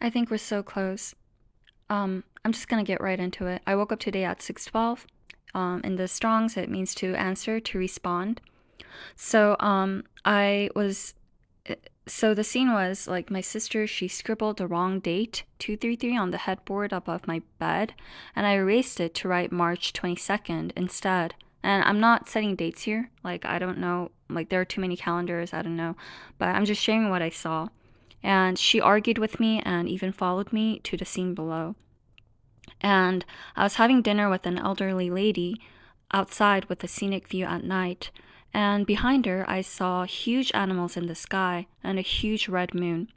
I think we're so close. I'm just gonna get right into it. I woke up today at 6:12. In the Strongs, it means to answer, to respond. So, I was. So the scene was like my sister. She scribbled the wrong date, 233, on the headboard above my bed, and I erased it to write March 22nd instead. And I'm not setting dates here. Like I don't know. Like there are too many calendars. I don't know, but I'm just sharing what I saw. And she argued with me and even followed me to the scene below. And I was having dinner with an elderly lady outside with a scenic view at night. And behind her, I saw huge animals in the sky and a huge red moon.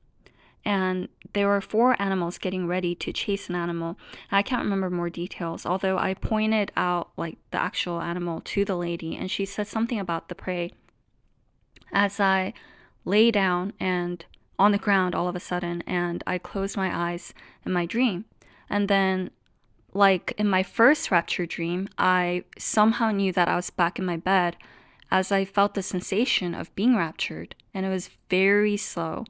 And there were four animals getting ready to chase an animal. I can't remember more details, although I pointed out like the actual animal to the lady, and she said something about the prey. As I lay down and on the ground all of a sudden, and I closed my eyes in my dream. And then, like in my first rapture dream, I somehow knew that I was back in my bed as I felt the sensation of being raptured. And it was very slow,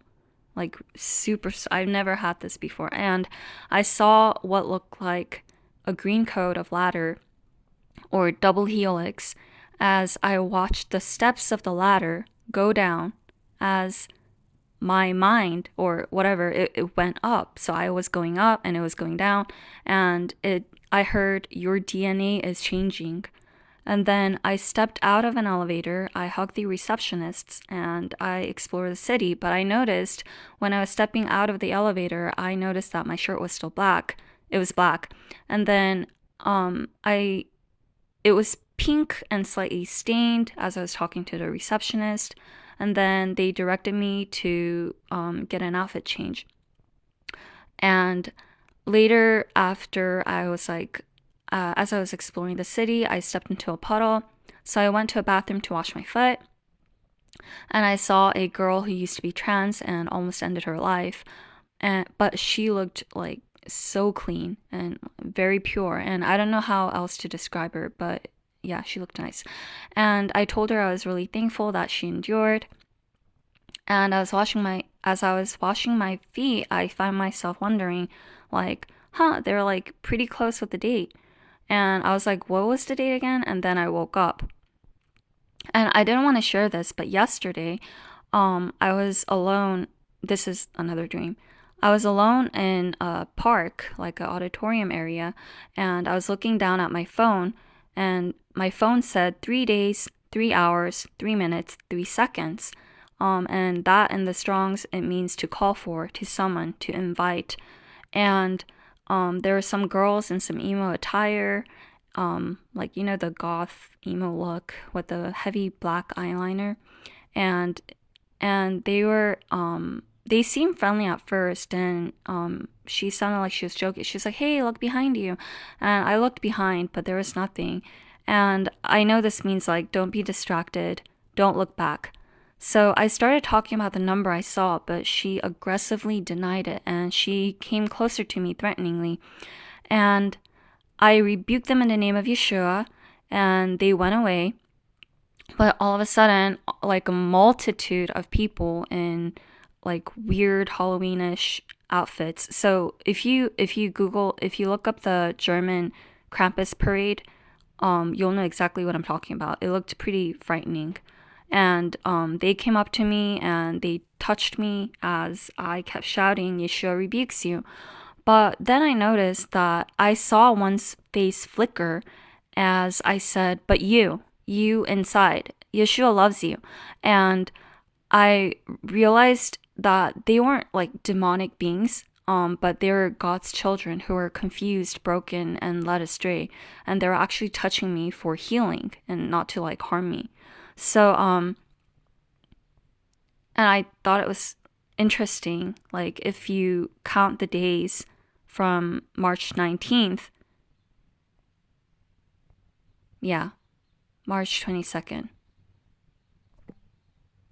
like super. I've never had this before. And I saw what looked like a green coat of ladder or double helix as I watched the steps of the ladder go down as my mind or whatever it went up. So I was going up and it was going down, and it I heard your DNA is changing. And then I stepped out of an elevator, I hugged the receptionists, and I explored the city. But I noticed when I was stepping out of the elevator, I noticed that my shirt was still black. It was black. And then I it was pink and slightly stained as I was talking to the receptionist. And then they directed me to get an outfit change. And later, after I was like, as I was exploring the city, I stepped into a puddle. So I went to a bathroom to wash my foot. And I saw a girl who used to be trans and almost ended her life. But she looked like so clean and very pure. And I don't know how else to describe her, but yeah, she looked nice. And I told her I was really thankful that she endured. And as I was washing my feet, I found myself wondering, like, they're like pretty close with the date. And I was like, what was the date again? And then I woke up. And I didn't want to share this, but yesterday, I was alone. This is another dream. I was alone in a park, like an auditorium area, and I was looking down at my phone, and my phone said 3 days, 3 hours, 3 minutes, 3 seconds. And that in the Strongs, it means to call for, to summon, to invite. And there were some girls in some emo attire, like the goth emo look with the heavy black eyeliner, and they seemed friendly at first, and she sounded like she was joking. She was like, "Hey, look behind you," and I looked behind, but there was nothing. And I know this means like don't be distracted, don't look back. So I started talking about the number I saw, but she aggressively denied it, and she came closer to me threateningly. And I rebuked them in the name of Yeshua, and they went away. But all of a sudden, like a multitude of people in like weird Halloweenish outfits. So if you look up the German Krampus parade, you'll know exactly what I'm talking about. It looked pretty frightening. And they came up to me and they touched me as I kept shouting, Yeshua rebukes you. But then I noticed that I saw one's face flicker as I said, but you inside, Yeshua loves you. And I realized that they weren't like demonic beings, but they were God's children who were confused, broken, and led astray. And they were actually touching me for healing and not to like harm me. So, and I thought it was interesting, like if you count the days from March 19th, yeah, March 22nd.